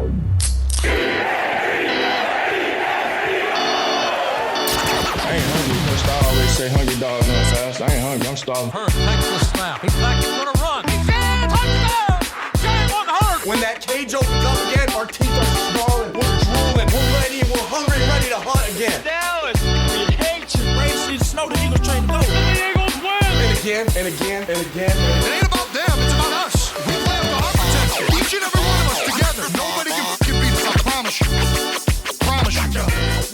I ain't hungry. First, I always say hungry dogs run fast. I ain't hungry. I'm starving. Hurd takes the snap. He's back. He's going to run. He's in. Touchdown! Jalen Hurd. When that cage opens up again, our teeth are snarling. We're drooling. We're ready. We're hungry, ready to hunt again. Dallas, we hate you. Braves need to snow the Eagles train to go. The Eagles win. And again, and again, and again. It ain't about them, it's about us. We play up to our potential. Each and every one of us together. Nobody can beat us, I promise you. Promise you.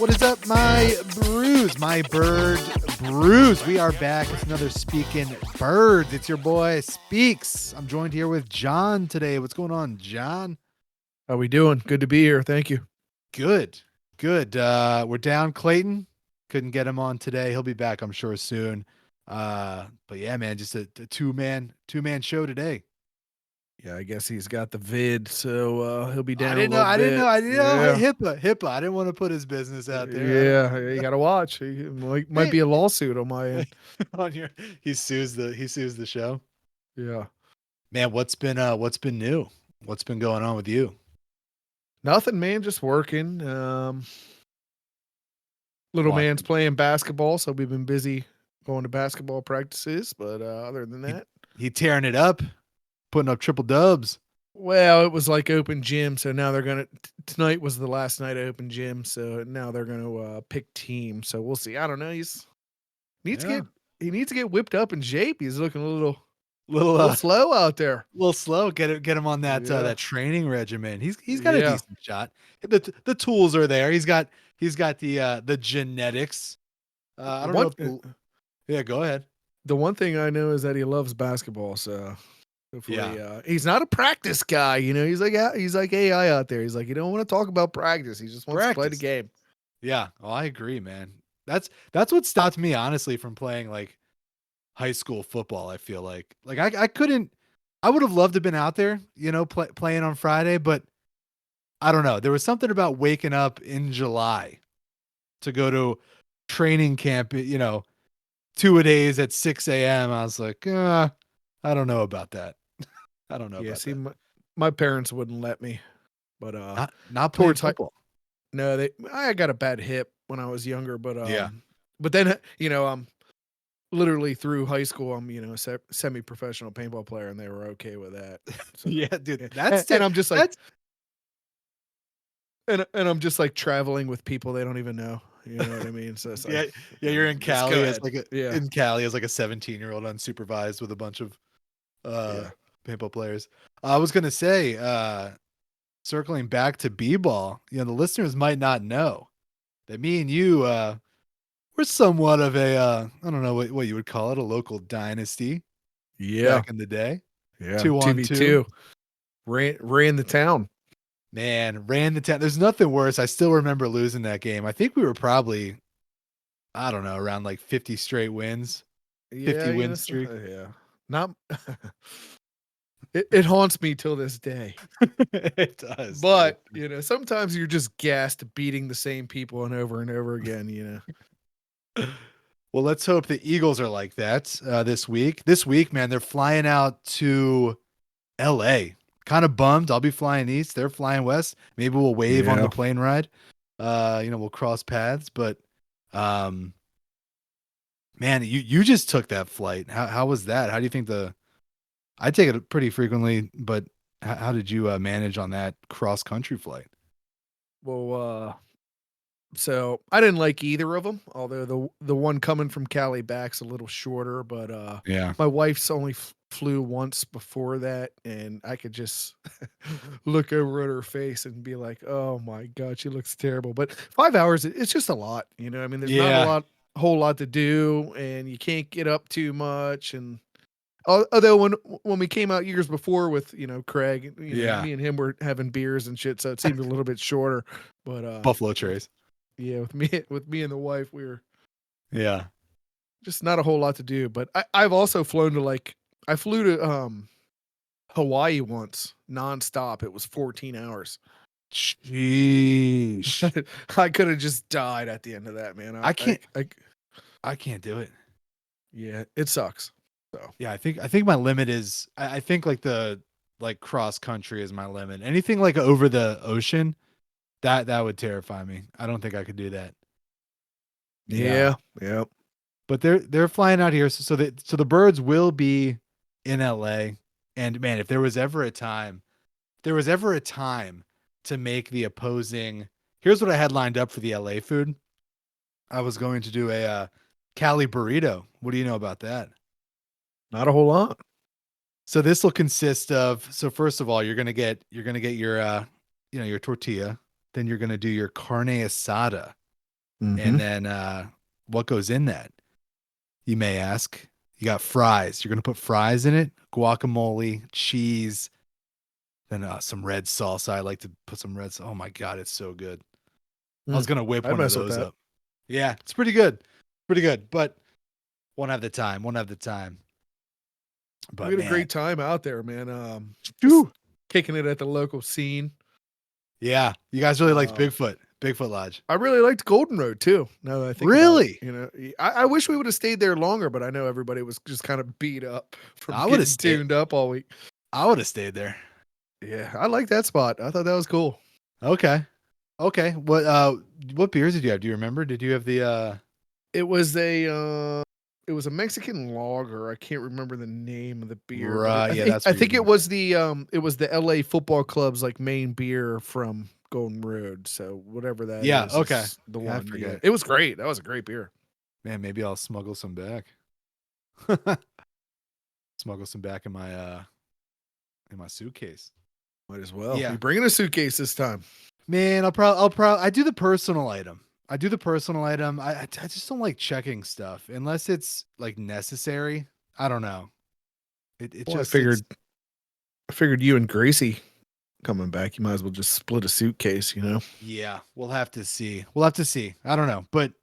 What is up, my Brus, my bird Brus? We are back with another Speaking Birds. It's your boy Speaks. I'm joined here with John today. What's going on, John? How we doing? Good to be here. Thank you. Good. We're down Clayton. Couldn't get him on today. He'll be back, I'm sure, soon. But yeah, man, just a two-man show today. Yeah, I guess he's got the vid, so he'll be down. I didn't know. HIPAA. I didn't want to put his business out there. Yeah, you got to watch. He might be a lawsuit on my end. He sues the show. Yeah. Man, what's been new? What's been going on with you? Nothing, man. Just working. Little man's playing basketball, so we've been busy going to basketball practices. But other than that, he tearing it up, putting up triple dubs. Well, it was like open gym, so now they're gonna. Tonight was the last night of open gym, so now they're gonna pick teams. So we'll see. I don't know. He needs to get whipped up in shape. He's looking a little slow out there. A little slow. Get him on that that training regimen. He's got a decent shot. The tools are there. He's got the genetics. I don't know. Yeah, go ahead. The one thing I know is that he loves basketball. So hopefully, he's not a practice guy. You know, he's like AI out there. He's like, you don't want to talk about practice. He just wants to play the game. Yeah. Oh, I agree, man. That's what stopped me, honestly, from playing like high school football. I feel like I would have loved to have been out there, you know, playing on Friday, but I don't know. There was something about waking up in July to go to training camp, you know, 2-a-days at 6 a.m. I was like, I don't know about that. I don't know. Yeah, about see, that. my parents wouldn't let me, but not playing football. No, I got a bad hip when I was younger, but but then I'm literally through high school. I'm a semi-professional paintball player, and they were okay with that. So, yeah, dude, and I'm just like. And I'm just like traveling with people they don't even know. You know what I mean? So it's like, you're in Cali as in Cali as like a 17-year-old unsupervised with a bunch of paintball players. I was gonna say, circling back to b-ball, the listeners might not know that me and you we're somewhat of a I don't know what you would call it, a local dynasty. Yeah, back in the day. Yeah, 2-on-2 ran the town. Man, ran the town. There's nothing worse. I still remember losing that game. I think we were probably, I don't know, around like 50 straight wins. 50 win streak. Yeah. Not it haunts me till this day. It does. But, sometimes you're just gassed beating the same people and over again, Well, let's hope the Eagles are like that this week. This week, man, they're flying out to LA. Kind of bummed. I'll be flying east. They're flying west. Maybe we'll wave on the plane ride. We'll cross paths. But, man, you just took that flight. How was that? How do you think I take it pretty frequently, but how did you manage on that cross country flight? Well, so I didn't like either of them. Although the one coming from Cali back's a little shorter, but my wife's only flew once before that, and I could just look over at her face and be like, oh my God, she looks terrible. But 5 hours, it's just a lot, I mean, there's not a whole lot to do, and you can't get up too much. And although when we came out years before with, Craig, me and him were having beers and shit, so it seemed a little bit shorter, but Buffalo Trace. Yeah. With me and the wife, we were just not a whole lot to do, but I've also flown to I flew to Hawaii once nonstop. It was 14 hours. Jeez. I could have just died at the end of that, man. I can't do it. Yeah, it sucks. So yeah, I think my limit is I think like the like cross country is my limit. Anything like over the ocean, that would terrify me. I don't think I could do that. Yeah. Yep. But they're flying out here, so the birds will be in LA. And man, if there was ever a time to make the opposing, here's what I had lined up for the LA food. I was going to do a Cali burrito. What do you know about that? Not a whole lot. So this will consist of, so first of all, you're gonna get your your tortilla, then you're gonna do your carne asada, and then what goes in that? You may ask. You got fries. You're gonna put fries in it, guacamole, cheese, then some red salsa. I like to put some red. Oh my god, it's so good. I was gonna whip one of those up. Yeah, it's pretty good, but won't have the time. But we had a great time out there, man. Kicking it at the local scene. Yeah, you guys really liked Bigfoot Lodge. I really liked Golden Road too. Now that I think really, about it, I wish we would have stayed there longer, but I know everybody was just kind of beat up from getting tuned up all week. I would have stayed there. Yeah, I like that spot. I thought that was cool. Okay. What beers did you have? Do you remember? Did you have the? It was a Mexican lager. I can't remember the name of the beer. Right. I think it was the LA Football Club's like main beer from Golden Road. So whatever that is. Yeah. Okay. Is the one. Yeah. It was great. That was a great beer. Man, maybe I'll smuggle some back. Smuggle some back in my suitcase. Might as well. Yeah. You bringing a suitcase this time? Man, I'll probably I do the personal item. I just don't like checking stuff unless it's like necessary. I don't know. I figured you and Gracie coming back, you might as well just split a suitcase, Yeah, we'll have to see. I don't know, but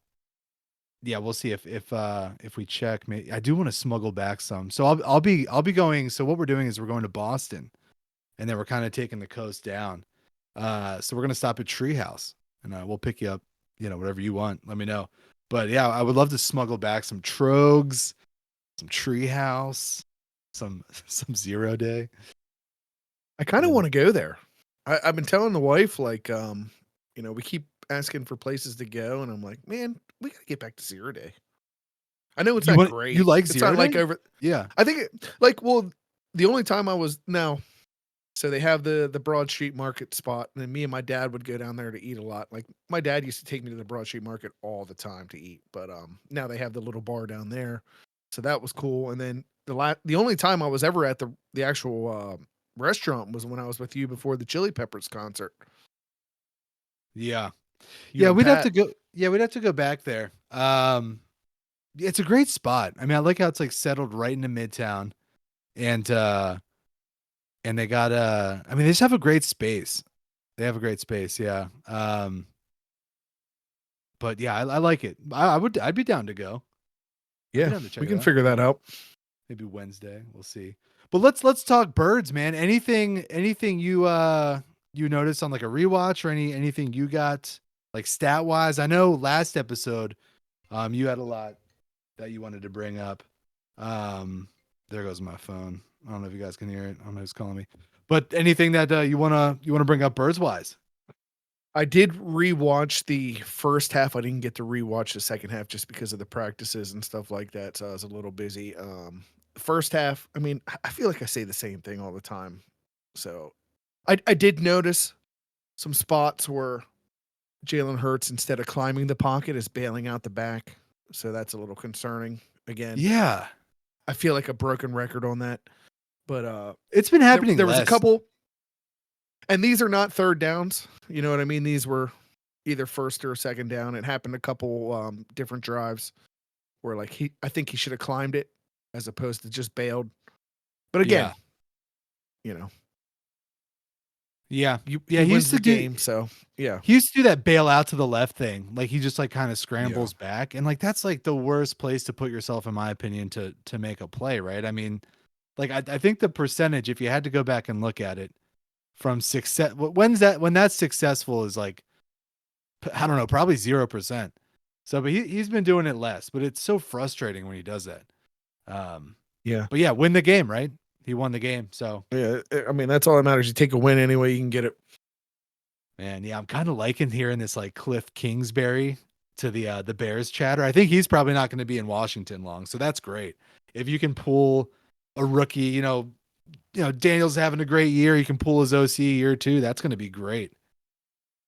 yeah, we'll see if we check. Maybe I do want to smuggle back some. So I'll be going. So what we're doing is we're going to Boston, and then we're kind of taking the coast down. So we're gonna stop at Treehouse, and we'll pick you up. Whatever you want, let me know. But yeah, I would love to smuggle back some Trogs, some Treehouse, some 0 Day. I kind of want to go there. I've been telling the wife, like, we keep asking for places to go, and I'm like, man, we gotta get back to 0 Day. I know it's not great. You like it's 0 not Day? like over. Yeah, I think the only time I was now. So they have the Broad Street Market spot, and then me and my dad would go down there to eat a lot. Like my dad used to take me to the Broad Street Market all the time to eat, but now they have the little bar down there, so that was cool. And then the only time I was ever at the actual restaurant was when I was with you before the Chili Peppers concert. Yeah, we'd have to go. Yeah, we'd have to go back there. It's a great spot. I mean, I like how it's like settled right into Midtown, and they got they just have a great space. Yeah. But yeah, I like it. I'd be down to go. Yeah, we can figure that out. Maybe Wednesday. We'll see. But let's talk birds, man. Anything you noticed on like a rewatch or anything you got like stat wise? I know last episode, you had a lot that you wanted to bring up. There goes my phone. I don't know if you guys can hear it. I don't know who's calling me. But anything that you wanna bring up birds wise? I did rewatch the first half. I didn't get to rewatch the second half just because of the practices and stuff like that. So I was a little busy. First half, I mean, I feel like I say the same thing all the time. So I did notice some spots where Jalen Hurts, instead of climbing the pocket, is bailing out the back. So that's a little concerning. Again, yeah, I feel like a broken record on that. But it's been happening. There was a couple, and these are not third downs. You know what I mean? These were either first or second down. It happened a couple different drives where like I think he should have climbed it as opposed to just bailed. But again, Yeah, he used to do game. So yeah, he used to do that bail out to the left thing. Like he just like kind of scrambles back, and like that's like the worst place to put yourself, in my opinion, to make a play, right? I mean, like I think the percentage, if you had to go back and look at it from success, when that's successful is like, I don't know, probably 0%. So, but he's been doing it less, but it's so frustrating when he does that. Yeah. But yeah, win the game, right? He won the game. So Yeah, I mean that's all that matters. You take a win anyway, you can get it. man, yeah, I'm kind of liking hearing this like Cliff Kingsbury to the Bears chatter. I think he's probably not going to be in Washington long, so that's great. If you can pull a rookie, Daniel's having a great year, you can pull his OC year too. That's going to be great.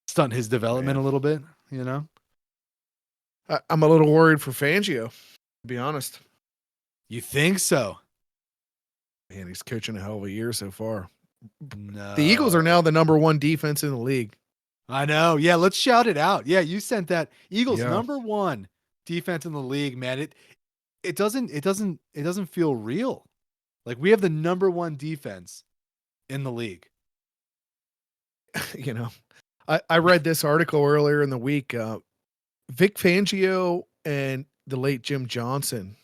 Stunt his development a little bit, I'm a little worried for Fangio, to be honest. You think so? Man, he's coaching a hell of a year so far. No. The Eagles are now the number 1 defense in the league. I know. Yeah, let's shout it out. Yeah, you sent that. Eagles number 1 defense in the league, man. It doesn't feel real. Like we have the number 1 defense in the league. I read this article earlier in the week. Vic Fangio and the late Jim Johnson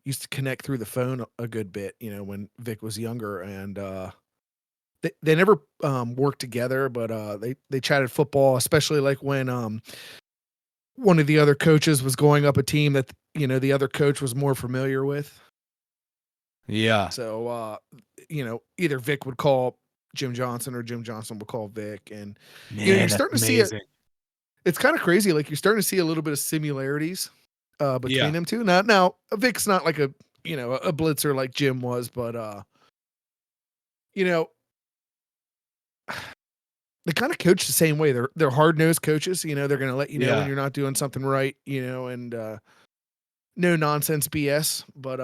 used to connect through the phone a good bit, when Vic was younger, and they never worked together, but they chatted football, especially like when one of the other coaches was going up a team that the other coach was more familiar with. Yeah. So either Vic would call Jim Johnson or Jim Johnson would call Vic, and you're starting to see it. It's kind of crazy. Like you're starting to see a little bit of similarities between them two. Now Vic's not like a blitzer like Jim was, but they kind of coach the same way. They're hard-nosed coaches. They're going to let you know when you're not doing something right, and no nonsense BS. But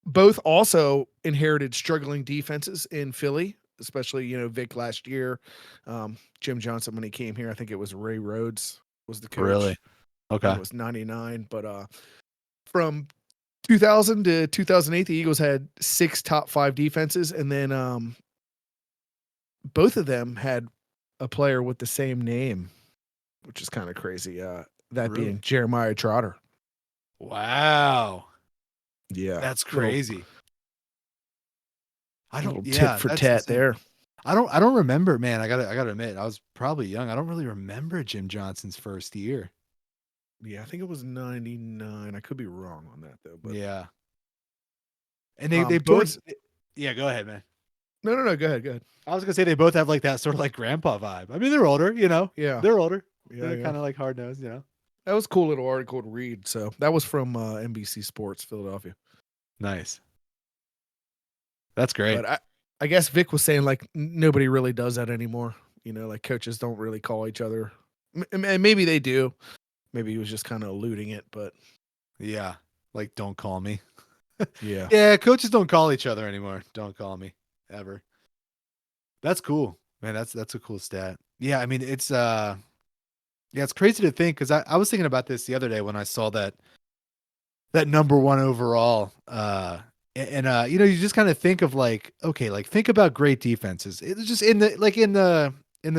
both also inherited struggling defenses in Philly, especially, Vic last year. Jim Johnson, when he came here, I think it was Ray Rhodes was the coach. Really? Okay. It was 99. But from 2000 to 2008, the Eagles had 6 top 5 defenses. And then both of them had a player with the same name, which is kind of crazy. That being Jeremiah Trotter. Wow. Yeah. That's crazy. I don't tit for tat there. I don't remember, man. I gotta admit, I was probably young. I don't really remember Jim Johnson's first year. Yeah, I think it was 99. I could be wrong on that though. But yeah. And they both. Yeah, go ahead, man. No. Go ahead. I was gonna say they both have like that sort of like grandpa vibe. I mean, they're older, Yeah, they're older. Yeah, they're kind of like hard nosed, That was a cool little article to read. So that was from NBC Sports, Philadelphia. Nice. That's great. But I guess Vic was saying like nobody really does that anymore. Like coaches don't really call each other. And maybe they do. Maybe he was just kind of eluding it, but yeah, like don't call me. Yeah. Yeah, coaches don't call each other anymore. Don't call me ever. That's cool, man. That's a cool stat. Yeah, I mean it's it's crazy to think because I was thinking about this the other day when I saw that number 1 overall. And you just kind of think of like, okay, like think about great defenses. It's just in the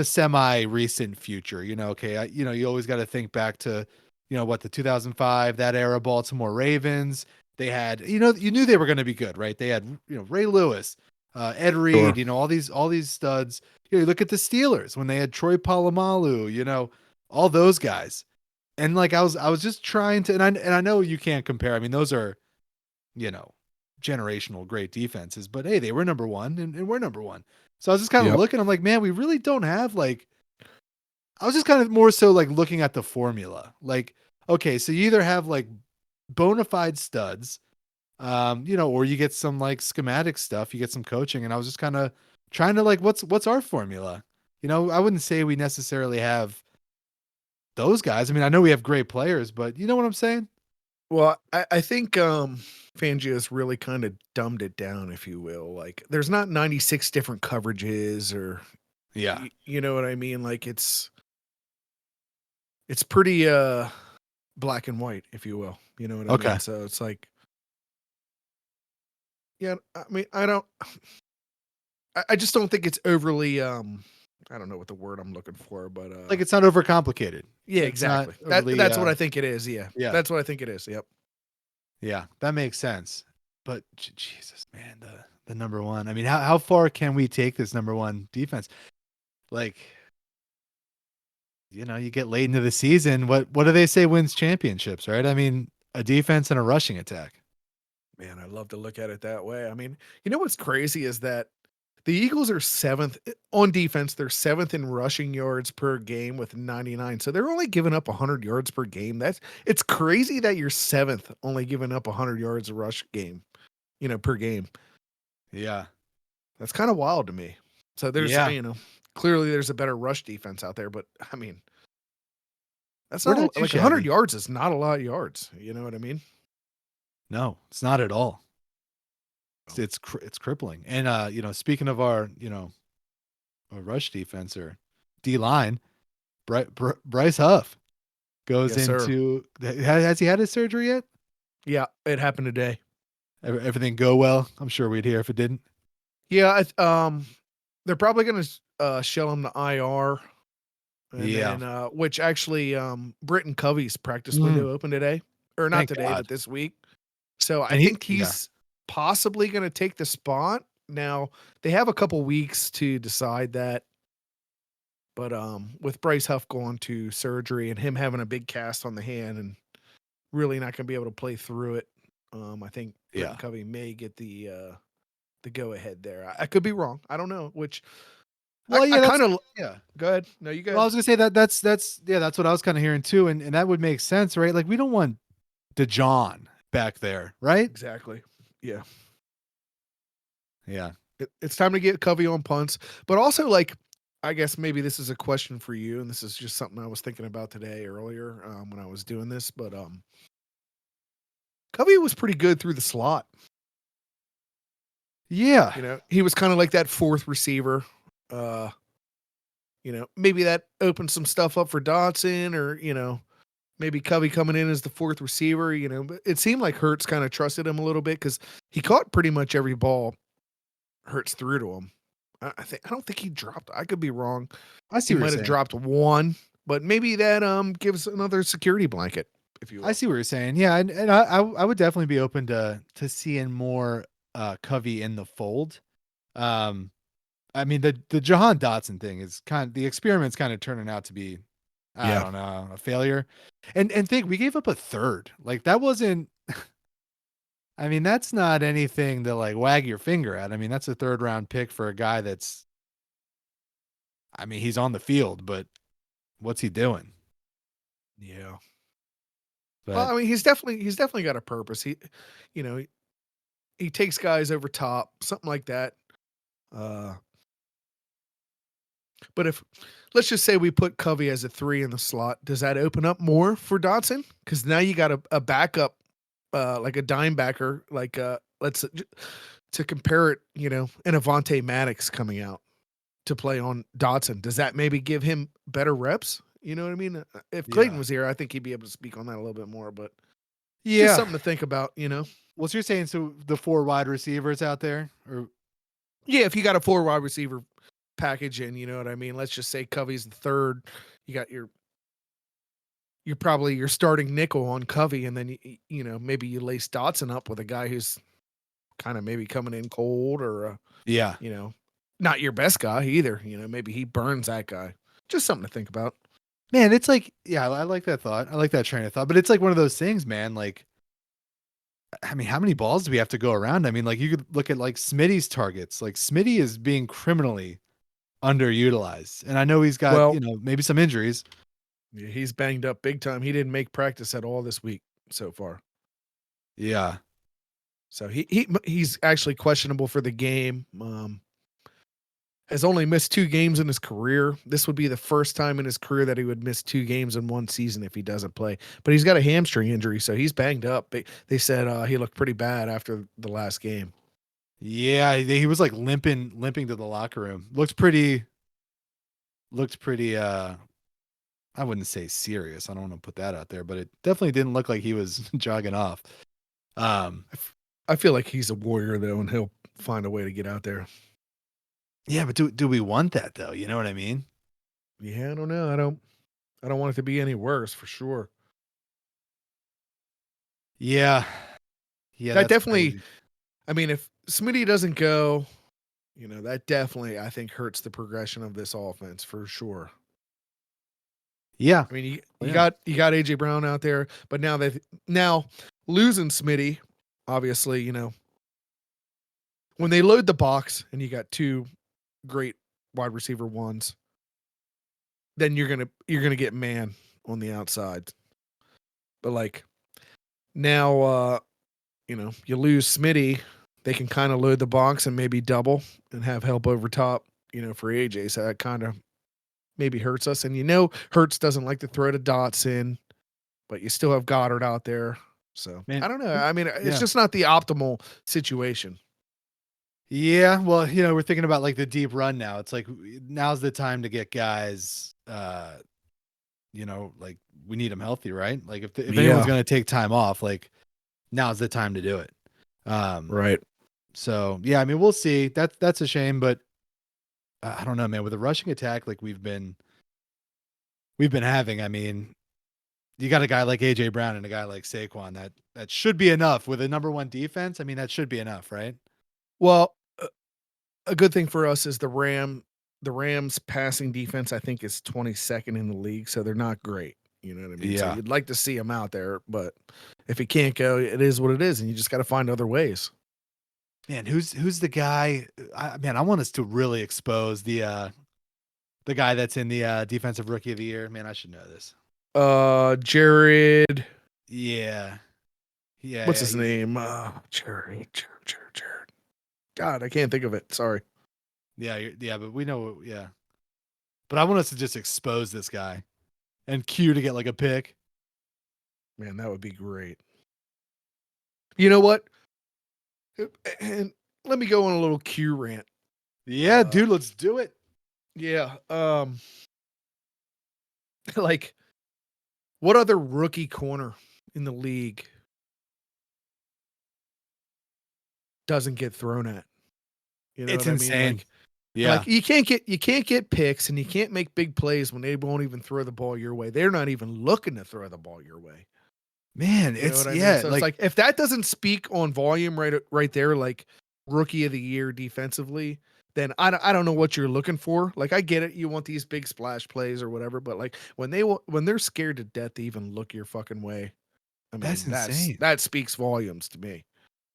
semi recent future, okay. You always got to think back to, the 2005, that era Baltimore Ravens. They had, you knew they were going to be good, right? They had, Ray Lewis, Ed Reed, Sure. all these studs. You look at the Steelers when they had Troy Polamalu, all those guys. And like, I was just trying to, and I know you can't compare. I mean, those are, generational great defenses, but hey, they were number 1 and we're number 1. So I was just kind of looking, I'm like, man, we really don't have like, I was just kind of more so like looking at the formula. Like, okay, so you either have like bona fide studs, or you get some like schematic stuff, you get some coaching. And I was just kind of trying to like, what's our formula? I wouldn't say we necessarily have those guys. I mean, I know we have great players, but you know what I'm saying? Well, I think Fangio's really kind of dumbed it down, if you will. Like, there's not 96 different coverages, or you know what I mean. Like, it's pretty black and white, if you will. You know what I mean. So it's like, yeah. I mean, I just don't think it's overly. I don't know what the word I'm looking for, but like it's not overcomplicated. Yeah, exactly. That's what I think it is. Yeah, that's what I think it is. Yep. Yeah, that makes sense. But Jesus, man, the number 1. I mean, how far can we take this number 1 defense? Like, you get late into the season. What do they say wins championships, right? I mean, a defense and a rushing attack. Man, I love to look at it that way. I mean, you know what's crazy is that the Eagles are 7th on defense. They're 7th in rushing yards per game with 99. So they're only giving up 100 yards per game. It's crazy that you're 7th, only giving up 100 yards a rush game, per game. Yeah. That's kind of wild to me. So there's, clearly there's a better rush defense out there, but I mean, that's not like 100 yards is not a lot of yards. You know what I mean? No, it's not at all. It's crippling. And speaking of our our rush defense or D line, Bryce Huff goes into. Has he had his surgery yet? Yeah, it happened today. Everything go well? I'm sure we'd hear if it didn't. Yeah, they're probably going to shell him to IR. And then, which actually, Britton Covey's practice window opened today, or not today, but this week. So I think he's possibly going to take the spot. Now they have a couple weeks to decide that, but with Bryce Huff going to surgery and him having a big cast on the hand and really not going to be able to play through it, I think Britton Covey may get the go ahead there. I could be wrong. I don't know. Which, well, Go ahead. No, you go. Well, I was gonna say that's what I was kind of hearing too, and that would make sense, right? Like we don't want DeJohn back there, right? Exactly. Yeah. Yeah. It's time to get Covey on punts, but also like, I guess maybe this is a question for you, and this is just something I was thinking about today earlier when I was doing this, but Covey was pretty good through the slot. Yeah. He was kind of like that fourth receiver. Maybe that opened some stuff up for Dotson or, maybe Covey coming in as the fourth receiver, but it seemed like Hurts kind of trusted him a little bit because he caught pretty much every ball Hurts threw to him. I don't think he dropped. I could be wrong. He might have dropped one, but maybe that gives another security blanket, if you will. I see what you're saying. Yeah, and I would definitely be open to seeing more Covey in the fold. I mean the Jahan Dotson thing is the experiment's kind of turning out to be I don't know, a failure. And think we gave up a third. Like that wasn't I mean, that's not anything to like wag your finger at. I mean, that's a 3rd round pick for a guy he's on the field, but what's he doing? Yeah. But, well, I mean, he's definitely got a purpose. He takes guys over top, something like that. But let's just say we put Covey as a 3 in the slot, does that open up more for Dotson? Because now you got a backup, like a dime backer, like to compare it, and Avonte Maddox coming out to play on Dotson. Does that maybe give him better reps? You know what I mean? If Clayton was here, I think he'd be able to speak on that a little bit more. But just something to think about. Well, so you're saying the 4 wide receivers out there, or if you got a 4 wide receiver package in, you know what I mean? Let's just say Covey's the 3rd. You got you're probably your starting nickel on Covey, and then maybe you lace Dotson up with a guy who's kind of maybe coming in cold or not your best guy either. Maybe he burns that guy. Just something to think about. Man, it's like, I like that thought. I like that train of thought, but it's like one of those things, man. Like, I mean, how many balls do we have to go around? I mean, like you could look at like Smitty's targets. Like Smitty is being criminally underutilized, and I know he's got maybe some injuries. Yeah, he's banged up big time. He didn't make practice at all this week so far. Yeah, so he's actually questionable for the game. Has only missed 2 games in his career. This would be the first time in his career that he would miss 2 games in one season if he doesn't play. But he's got a hamstring injury, so he's banged up. They said he looked pretty bad after the last game. Yeah, he was like limping to the locker room. Looked pretty. I wouldn't say serious. I don't want to put that out there, but it definitely didn't look like he was jogging off. I feel like he's a warrior though, and he'll find a way to get out there. Yeah, but do we want that though? You know what I mean? Yeah, I don't know. I don't want it to be any worse for sure. Yeah. That definitely crazy. I mean, if Smitty doesn't go, that definitely I think hurts the progression of this offense for sure. Yeah. I mean, you got AJ Brown out there, but now losing Smitty obviously, when they load the box and you got two great wide receiver ones, then you're gonna get man on the outside. But like now, you lose Smitty, they can kind of load the box and maybe double and have help over top, for AJ. So that kind of maybe hurts us. And Hurts doesn't like to throw to Dotson, but you still have Goddard out there. So Man, I don't know. I mean, it's yeah. just not the optimal situation. Yeah, well, we're thinking about like the deep run now. It's like now's the time to get guys. Like we need them healthy, right? Like if anyone's going to take time off, like now's the time to do it. Right. So yeah, I mean, we'll see. That's a shame, but I don't know, man. With a rushing attack like we've been having, I mean, you got a guy like AJ Brown and a guy like Saquon that should be enough with a number one defense. I mean, that should be enough, right? Well, a good thing for us is the Rams passing defense, I think, is 22nd in the league, so they're not great. You know what I mean? Yeah. So you'd like to see him out there, but if he can't go, it is what it is, and you just got to find other ways. Man, who's the guy? I want us to really expose the guy that's in the defensive rookie of the year. Man, I should know this. Jared. Yeah. What's his name? Jared. God, I can't think of it. Sorry. Yeah, but we know. Yeah, but I want us to just expose this guy, and Q to get like a pick. Man, that would be great. You know what? And let me go on a little Q rant. Yeah, dude, let's do it. Yeah. Like, what other rookie corner in the league doesn't get thrown at? It's insane. Like you can't get picks and you can't make big plays when they won't even throw the ball your way. They're not even looking to throw the ball your way. Man, So it's like if that doesn't speak on volume right there, like rookie of the year defensively, then I don't know what you're looking for. Like I get it, you want these big splash plays or whatever, but like when they're scared to death to even look your fucking way, I mean that's insane. That speaks volumes to me.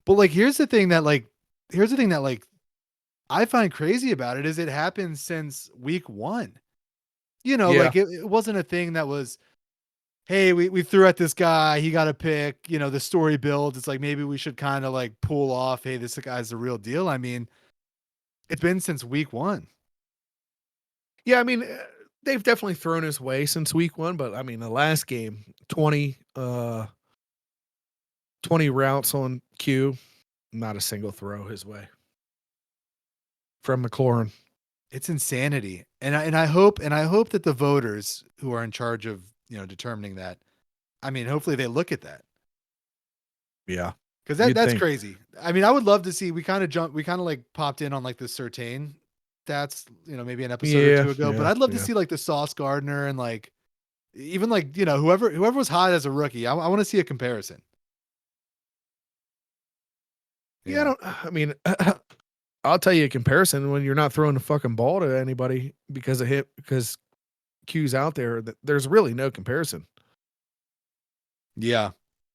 But like, here's the thing that I find crazy about it is it happened since week 1. Like it wasn't a thing that was, hey, we threw at this guy, he got a pick, the story builds. It's like, maybe we should kind of like pull off, hey, this guy's the real deal. I mean, it's been since week 1. Yeah. I mean, they've definitely thrown his way since week 1, but I mean, the last game, 20 routes on Q, not a single throw his way from McLaurin. It's insanity. And I hope that the voters who are in charge of, determining that, I mean, hopefully they look at that. Yeah. Cause that's crazy. I mean, I would love to see, we kind of like popped in on like the Surtain stats, maybe an episode or two ago, but I'd love to see like the Sauce Gardner and like, even like, whoever was hot as a rookie. I want to see a comparison. Yeah. I'll tell you a comparison when you're not throwing the fucking ball to anybody because Q's out there, there's really no comparison. Yeah.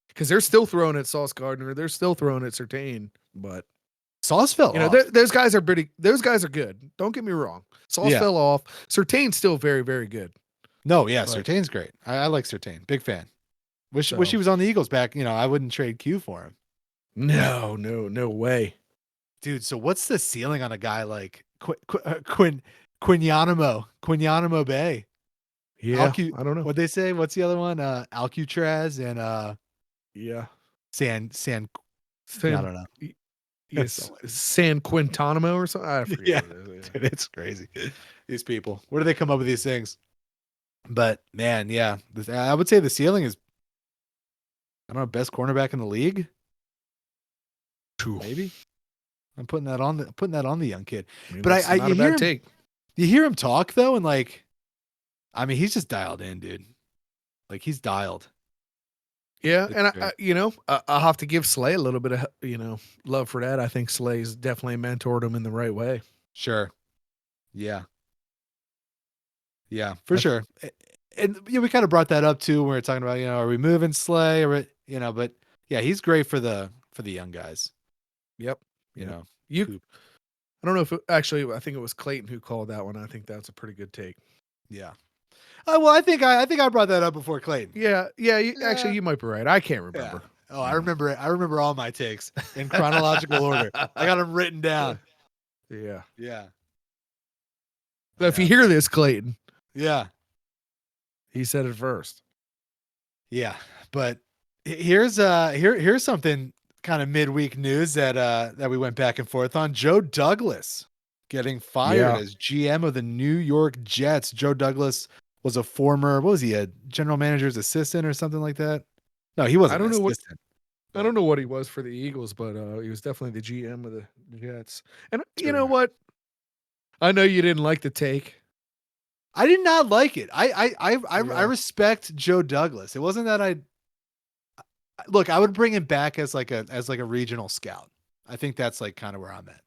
Because they're still throwing at Sauce Gardner. They're still throwing at Surtain, but Sauce fell off. Those guys are good. Don't get me wrong. Sauce fell off. Surtain's still very, very good. No, yeah, Surtain's great. I like Surtain. Big fan. Wish he was on the Eagles back. I wouldn't trade Q for him. No way. Dude, so what's the ceiling on a guy like Quinyanimo Bay? Yeah, I don't know. What'd they say? What's the other one? Alcatraz and San I don't know. Yes, San Quintanamo or something. I forget. Yeah, dude, it's crazy. These people, where do they come up with these things? But man, yeah, I would say the ceiling is, I don't know, best cornerback in the league. Maybe. I'm putting that on the young kid. But you hear him talk though, and like, I mean, he's just dialed in, dude. Like he's dialed. Yeah, and I'll have to give Slay a little bit of love for that. I think Slay's definitely mentored him in the right way. Sure. Yeah, for sure. And we kind of brought that up too when we were talking about, are we moving Slay or but yeah, he's great for the for the young guys. Yep. You know, I don't know if actually, I think it was Clayton who called that one. I think that's a pretty good take. Yeah. Well, I think I brought that up before Clayton. Yeah. Actually, you might be right. I can't remember. Yeah. Oh, I remember it. I remember all my takes in chronological order. I got them written down. Yeah. Yeah. So if you hear this, Clayton, Yeah. he said it first. Yeah. But here's something kind of midweek news that we went back and forth on. Joe Douglas getting fired as GM of the New York Jets. Joe Douglas was a former, what was he, a general manager's assistant or something like that? No, he wasn't. I don't know what he was for the Eagles, but he was definitely the GM of the Jets. And you know what? I know you didn't like the take. I did not like it. I respect Joe Douglas. It wasn't that I would bring him back as like a regional scout. I think that's like kind of where I'm at.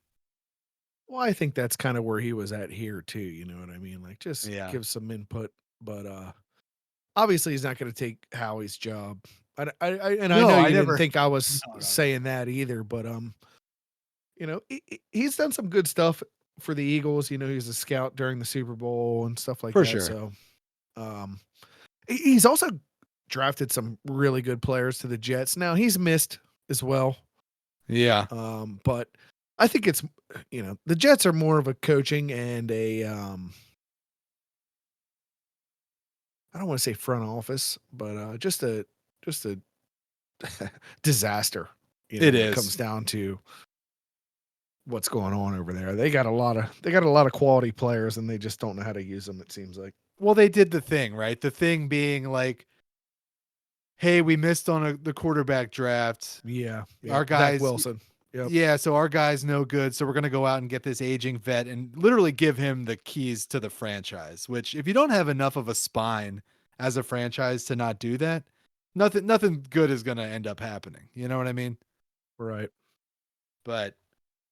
Well, I think that's kind of where he was at here too. You know what I mean? Like just give some input, but obviously he's not going to take Howie's job. I know you didn't think I was saying that either, but you know, he's done some good stuff for the Eagles. You know, he was a scout during the Super Bowl and stuff like that. Sure. So, he's also drafted some really good players to the Jets. Now he's missed as well. Yeah. But I think it's, you know, the Jets are more of a coaching and a, I don't want to say front office, but just a disaster. You know, it when is. It comes down to what's going on over there. They got a lot of quality players, and they just don't know how to use them. It seems like. Well, they did the thing right. The thing being like, hey, we missed on the quarterback draft. Yeah. Our guys, Zach Wilson. Yep. Yeah, so our guy's no good. So we're going to go out and get this aging vet and literally give him the keys to the franchise, which if you don't have enough of a spine as a franchise to not do that, nothing good is going to end up happening. You know what I mean? Right. But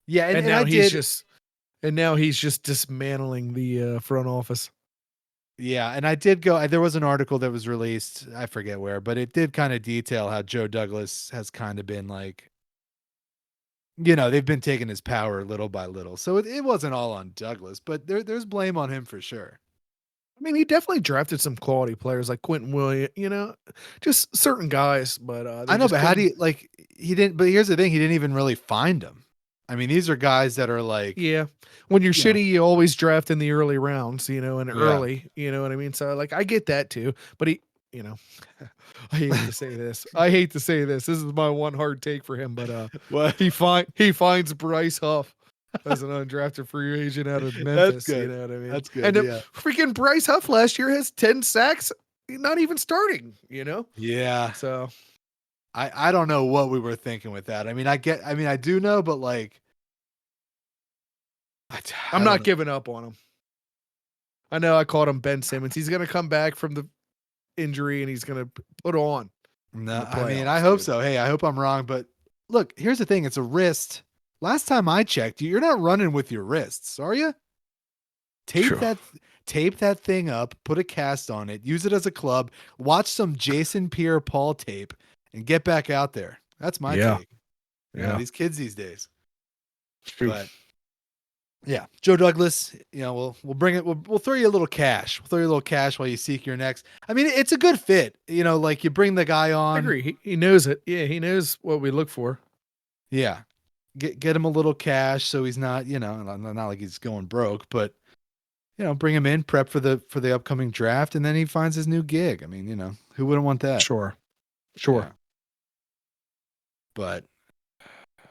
yeah. And now he's just dismantling the front office. Yeah. And I did there was an article that was released. I forget where, but it did kind of detail how Joe Douglas has kind of been like, you know, they've been taking his power little by little. So it wasn't all on Douglas, but there's blame on him for sure. I mean, he definitely drafted some quality players like Quentin Williams, you know, just certain guys. But I know, but how do you like? He didn't. But here's the thing: he didn't even really find them. I mean, these are guys that are like, when you're shitty, you always draft in the early rounds, you know, early, you know what I mean. So like, I get that too. But he, you know, I hate to say this. This is my one hard take for him, but he finds Bryce Huff as an undrafted free agent out of Memphis. That's good. You know what I mean? That's good. And freaking Bryce Huff last year has 10 sacks, not even starting, you know? Yeah. So I don't know what we were thinking with that. I mean, I do know, but like, I'm not giving up on him. I know I called him Ben Simmons. He's going to come back from the injury and he's going to put on. No, I mean, I hope so. Hey, I hope I'm wrong, but look, here's the thing. It's a wrist. Last time I checked, you're not running with your wrists, are you? Tape that thing up, put a cast on it, use it as a club, watch some Jason Pierre-Paul tape and get back out there. That's my take. You know, these kids these days. True. But yeah, Joe Douglas, you know, we'll bring it. We'll throw you a little cash. We'll throw you a little cash while you seek your next. I mean, it's a good fit. You know, like you bring the guy on. I agree. He knows it. Yeah, he knows what we look for. Yeah. Get him a little cash so he's not, you know, not like he's going broke, but you know, bring him in, prep for the upcoming draft, and then he finds his new gig. I mean, you know, who wouldn't want that? Sure. Yeah. But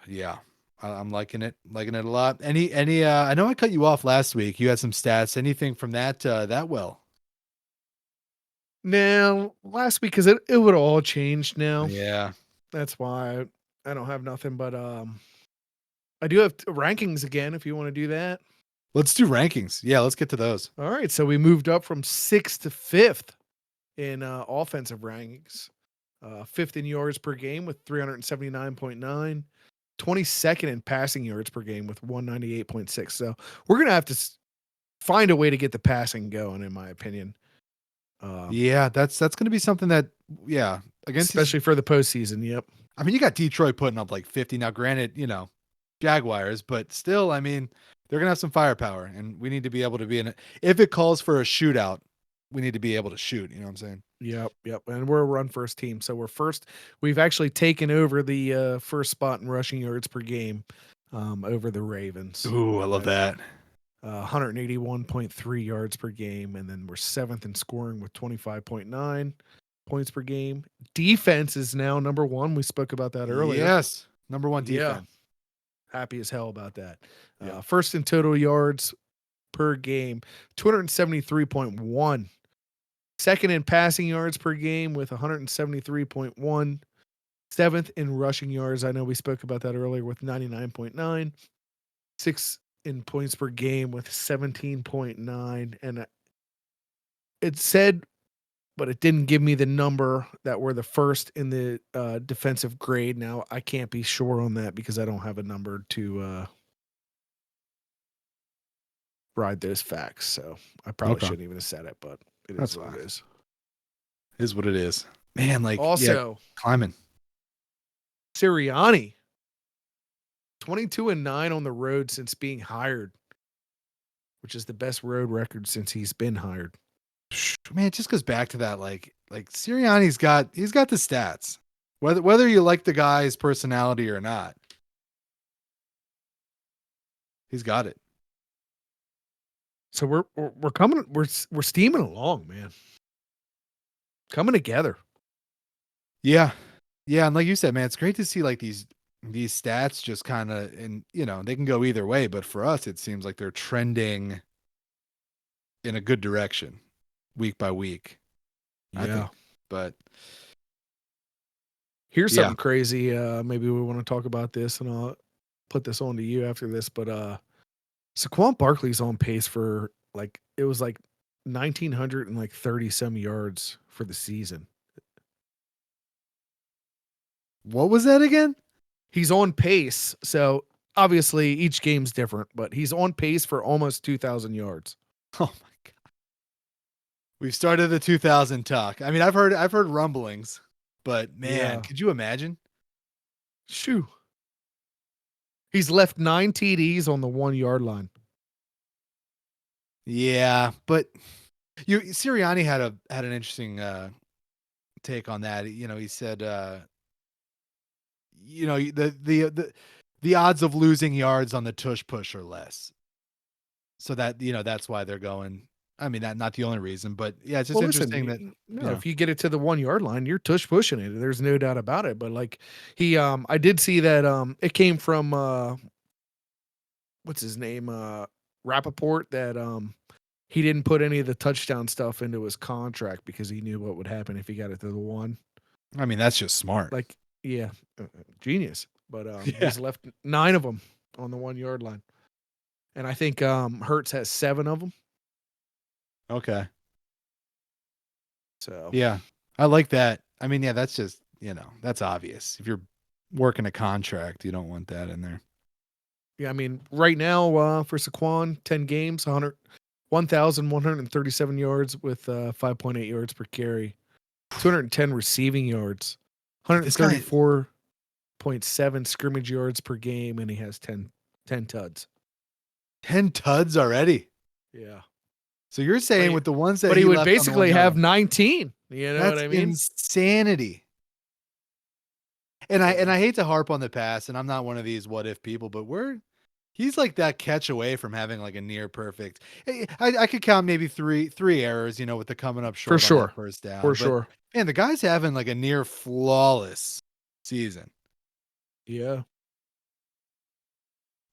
yeah, I'm liking it a lot. Any I know I cut you off last week. You had some stats. Anything from that well? Now, last week, because it would all change now. Yeah. That's why I don't have nothing, but I do have rankings again if you want to do that. Let's do rankings. Yeah, let's get to those. All right. So we moved up from 6th to 5th in offensive rankings. 5th in yards per game with 379.9. 22nd in passing yards per game with 198.6. So we're going to have to find a way to get the passing going, in my opinion. Yeah, that's going to be something that, against especially for the postseason. Yep. I mean, you got Detroit putting up like 50 now. Granted, Jaguars, but still, I mean, they're gonna have some firepower, and we need to be able to be in it. If it calls for a shootout, we need to be able to shoot. You know what I'm saying? Yep. And we're a run first team, so we're first. We've actually taken over the first spot in rushing yards per game, over the Ravens. Ooh, I love that. 181.3 yards per game, and then we're 7th in scoring with 25.9 points per game. Defense is now number 1. We spoke about that earlier. Yes, number 1 defense. Yeah. Happy as hell about that. Yeah. First in total yards per game, 273.1. Second in passing yards per game with 173.1. 7th in rushing yards. I know we spoke about that earlier with 99.9. 6th in points per game with 17.9. And it said, but it didn't give me the number that we're the first in the defensive grade. Now, I can't be sure on that because I don't have a number to ride those facts. So I probably shouldn't even have said it, but it is what it is. It is what it is. Man, like also climbing. Sirianni, 22-9 on the road since being hired, which is the best road record since he's been hired. Man, it just goes back to that, like Sirianni's got the stats. Whether you like the guy's personality or not, he's got it. So we're coming, we're steaming along, man. Coming together. Yeah. Yeah, and like you said, man, it's great to see like these stats just kind of, and they can go either way, but for us it seems like they're trending in a good direction week by week. Yeah. But here's something crazy. Maybe we want to talk about this, and I'll put this on to you after this, but Saquon Barkley's on pace for it was 1,930 some yards for the season. What was that again? He's on pace. So obviously each game's different, but he's on pace for almost 2,000 yards. Oh my God. We've started the 2,000 talk. I mean, I've heard rumblings, but man, could you imagine? Shoo. He's left 9 TDs on the 1 yard line. Yeah, but Sirianni had an interesting take on that. He said the odds of losing yards on the tush push are less. So that that's why they're going. I mean, not the only reason, but yeah, it's just interesting that if you get it to the 1 yard line, you're tush pushing it. There's no doubt about it. But I did see that it came from what's his name, Rappaport, that he didn't put any of the touchdown stuff into his contract because he knew what would happen if he got it to the 1. I mean, that's just smart. Genius. But he's left 9 of them on the 1 yard line, and I think Hurts has 7 of them. Okay. So yeah, I like that. I mean, yeah, that's just that's obvious. If you're working a contract, you don't want that in there. Yeah, I mean, right now for Saquon, 10 games, 1,137 yards with 5.8 yards per carry, 210 receiving yards, 134.7 scrimmage yards per game, and he has 10 tuds. 10 tuds already? Yeah. So you're saying with the ones that he would basically have 19. You know what I mean? Insanity. And I hate to harp on the past, and I'm not one of these what if people, but he's like that catch away from having like a near perfect. I could count maybe three errors, with the coming up short for sure, first down. For sure. Man, the guy's having like a near flawless season. Yeah.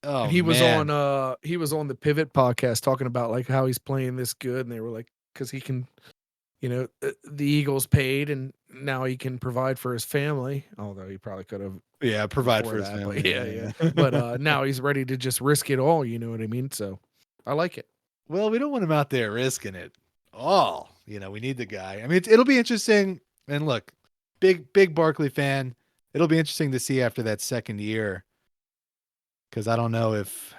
Oh, and he was on the Pivot podcast talking about like how he's playing this good, and they were like, because he can, the Eagles paid, and now he can provide for his family. Although he probably could have, provide for his family. But yeah. But now he's ready to just risk it all. You know what I mean? So I like it. Well, we don't want him out there risking it all. We need the guy. I mean, it'll be interesting. And look, big Barkley fan. It'll be interesting to see after that second year. Because I don't know if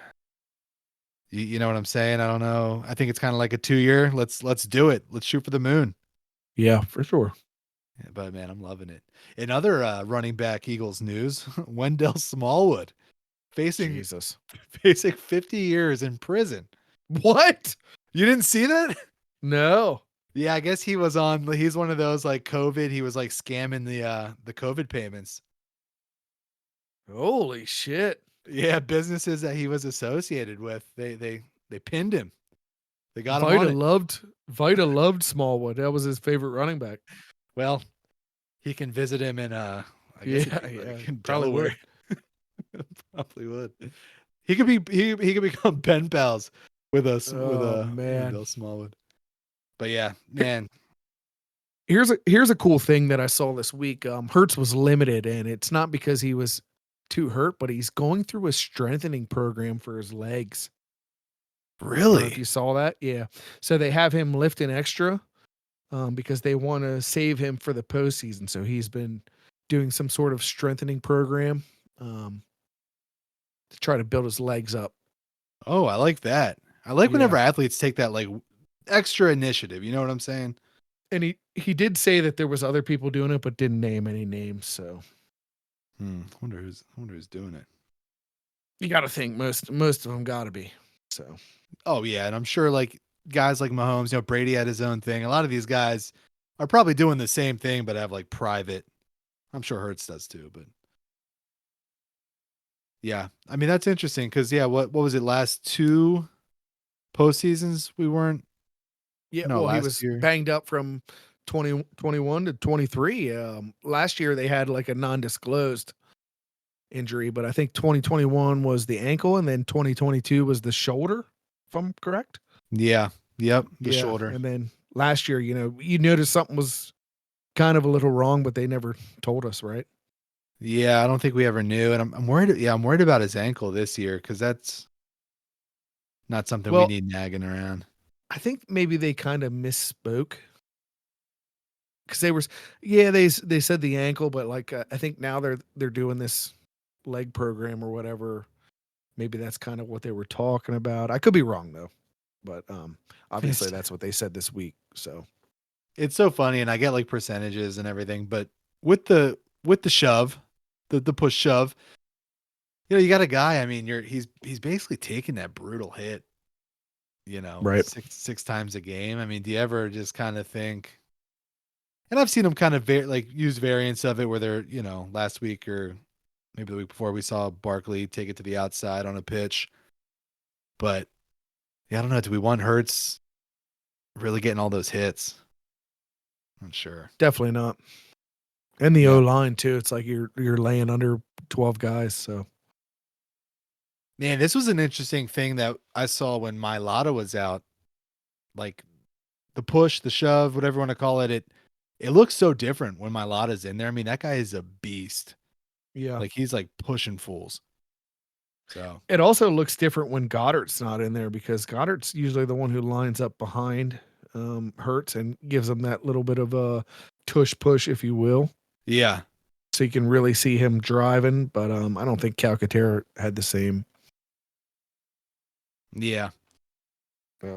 you know what I'm saying. I don't know. I think it's kind of like a 2-year. Let's do it. Let's shoot for the moon. Yeah, for sure. Yeah, but man, I'm loving it. In other running back Eagles news, Wendell Smallwood facing Jesus. facing 50 years in prison. What? You didn't see that? No. Yeah, I guess he's one of those like COVID. He was like scamming the COVID payments. Holy shit. Yeah, businesses that he was associated with, they pinned him. They got him Vita on it. loved Smallwood. That was his favorite running back. Well, he can visit him in I guess Yeah, it'd be yeah, like in probably Delaware. Probably would. He could become pen pals with us Oh with man. Bill Smallwood. But yeah, man. Here's a cool thing that I saw this week. Hertz was limited, and it's not because he was too hurt, but he's going through a strengthening program for his legs. I don't know if Really? you saw that. Yeah. So they have him lifting extra because they want to save him for the postseason. So he's been doing some sort of strengthening program to try to build his legs up. Oh, I like that. I like Yeah. whenever athletes take that like extra initiative. You know what I'm saying? And he did say that there was other people doing it, but didn't name any names. So Wonder who's doing it. you got to think most of them got to be. So. Oh yeah, and I'm sure like guys like Mahomes, Brady had his own thing. A lot of these guys are probably doing the same thing, but have like private. I'm sure Hurts does too, but yeah, I mean that's interesting because what was it last two postseasons we weren't. Yeah, No, well, he last was year. banged up from 2021 to 23. Last year they had like a non-disclosed injury, but I think 2021 was the ankle, and then 2022 was the shoulder, if I'm correct. Yeah. Yep. The shoulder. And then last year, you noticed something was kind of a little wrong, but they never told us, right? Yeah, I don't think we ever knew, and I'm worried. Yeah, I'm worried about his ankle this year because that's not something we Well, need nagging around. I think maybe they kind of misspoke because they said the ankle, but like I think now they're doing this leg program or whatever. Maybe that's kind of what they were talking about. I could be wrong though, but obviously that's what they said this week. So It's so funny, and I get like percentages and everything, but with the shove, the push shove, you got a guy. I mean, he's basically taking that brutal hit. Right. Six times a game. I mean, do you ever just kind of think? And I've seen him kind of use variants of it where they're last week or maybe the week before we saw Barkley take it to the outside on a pitch. But yeah, I don't know. Do we want Hurts really getting all those hits? I'm not sure. definitely not. And the O line too. It's like you're laying under 12 guys. So Man, this was an interesting thing that I saw when Mailata was out. Like the push, the shove, whatever you want to call it, it looks so different when Mailata's in there. I mean, that guy is a beast. yeah, Like he's like pushing fools. So it also looks different when Goddard's not in there because Goddard's usually the one who lines up behind Hurts and gives him that little bit of a tush push, if you will. yeah. So you can really see him driving, but I don't think Calcaterra had the same Yeah.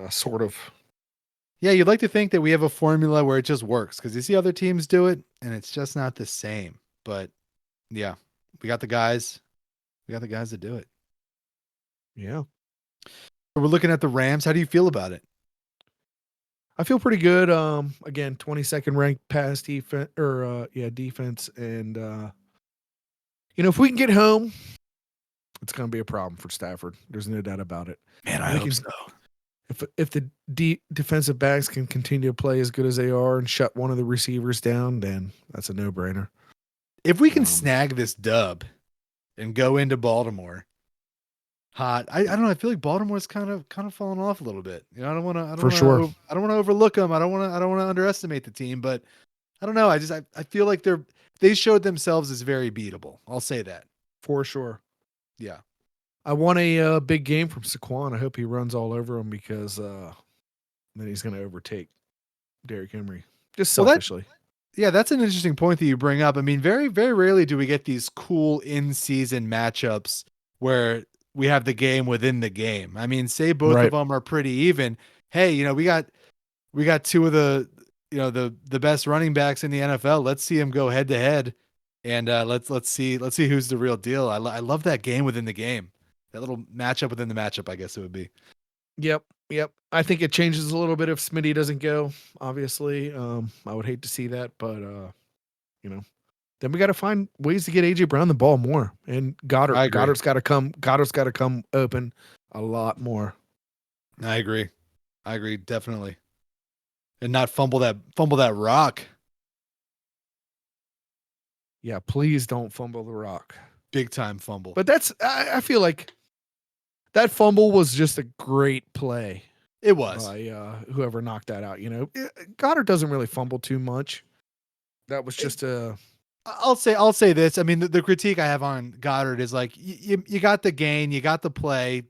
sort of. Yeah, you'd like to think that we have a formula where it just works because you see other teams do it and it's just not the same. But yeah, we got the guys. We got the guys that do it. Yeah. We're looking at the Rams. How do you feel about it? I feel pretty good. Again, 22nd ranked pass defense defense. And, if we can get home, it's going to be a problem for Stafford. There's no doubt about it. Man, I hope so. If the defensive backs can continue to play as good as they are and shut one of the receivers down, then that's a no-brainer. If we can snag this dub and go into Baltimore hot, I don't know. I feel like Baltimore's kind of falling off a little bit. I don't want to. I don't want to overlook them. I don't want to underestimate the team, but I don't know. I feel like they showed themselves as very beatable. I'll say that for sure. Yeah. I want a big game from Saquon. I hope he runs all over him because then he's going to overtake Derrick Henry. Just selfishly. That's an interesting point that you bring up. I mean, very, very rarely do we get these cool in-season matchups where we have the game within the game. I mean, say both of them are pretty even. Hey, we got two of the the best running backs in the NFL. Let's see him go head to head, and let's see who's the real deal. I love that game within the game, that little matchup within the matchup. I guess it would be. Yep. I think it changes a little bit if Smitty doesn't go. Obviously, I would hate to see that, but then we got to find ways to get AJ Brown the ball more, and Goddard. Goddard's got to come. Goddard's got to come open a lot more. I agree definitely, and not fumble that rock. Yeah, please don't fumble the rock. Big time fumble. But I feel like that fumble was just a great play. It was by whoever knocked that out. Goddard doesn't really fumble too much. That was just a. I'll say this. I mean, the critique I have on Goddard is like, you got the gain, you got the play.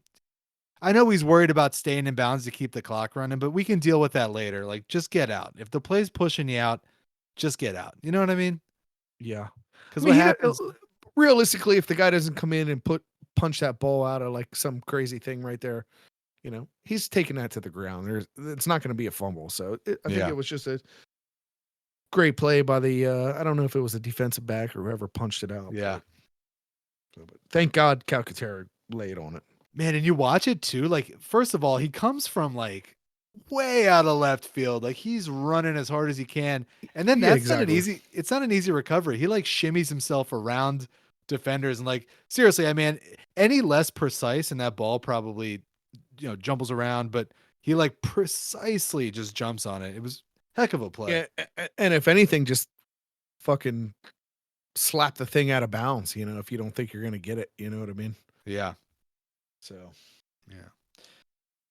I know he's worried about staying in bounds to keep the clock running, but we can deal with that later. Like, just get out. If the play's pushing you out, just get out. You know what I mean? Yeah. Because what happens realistically, if the guy doesn't come in and punch that ball out of like some crazy thing right there, he's taking that to the ground. It's not going to be a fumble. So I think it was just a great play by the I don't know if it was a defensive back or whoever punched it out. Yeah. But thank God Calcaterra laid on it. Man, and you watch it too. Like, first of all, he comes from like way out of left field. Like, he's running as hard as he can. And then that's it's not an easy recovery. He like shimmies himself around defenders. And like, seriously, I mean, any less precise and that ball probably, jumbles around, but he like precisely just jumps on it. It was heck of a play. Yeah. And if anything, just fucking slap the thing out of bounds, if you don't think you're going to get it, you know what I mean? Yeah. So, yeah.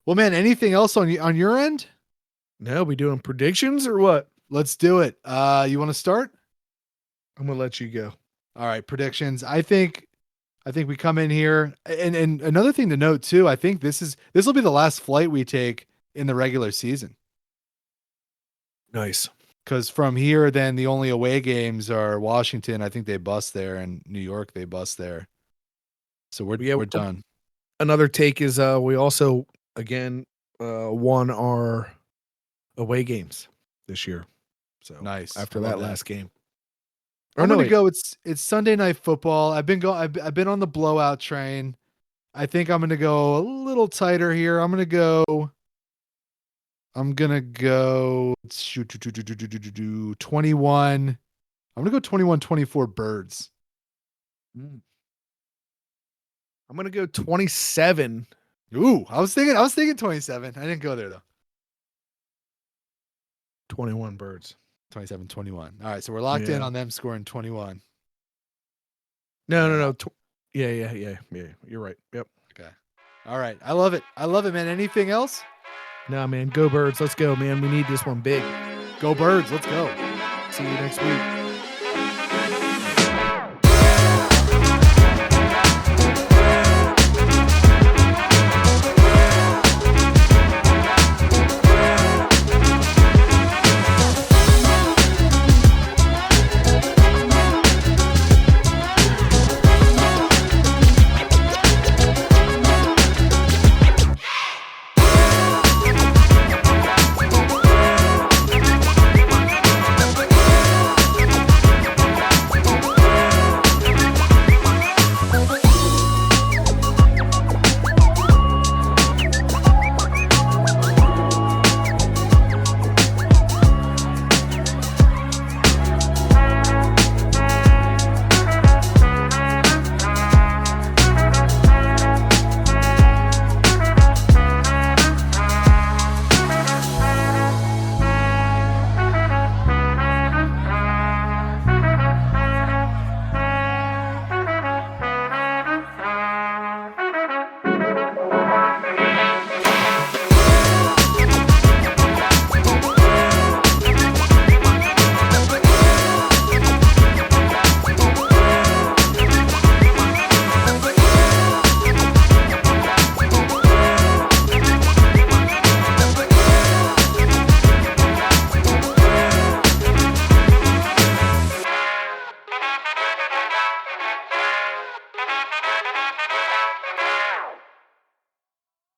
Well, man, anything else on your end? No, we doing predictions or what? Let's do it. You want to start? I'm gonna let you go. All right, predictions. I think we come in here, and another thing to note too. I think this will be the last flight we take in the regular season. Nice. Because from here, then the only away games are Washington. I think they bust there, and New York they bust there. So we're done. Another take is we also again won our away games this year. So nice. After that last game. I'm gonna go. It's Sunday Night Football. I've been on the blowout train. I think I'm gonna go a little tighter here. I'm gonna go. Shoot 21. I'm gonna go 21-24 Birds. I'm gonna go 27. Ooh, I was thinking 27. I didn't go there though. 21 Birds. 27-21. All right, so we're locked in on them scoring 21. No. Yeah. You're right. Yep. Okay. All right. I love it, man. Anything else? Nah, man. Go Birds. Let's go, man. We need this one big. Go Birds. Let's go. See you next week.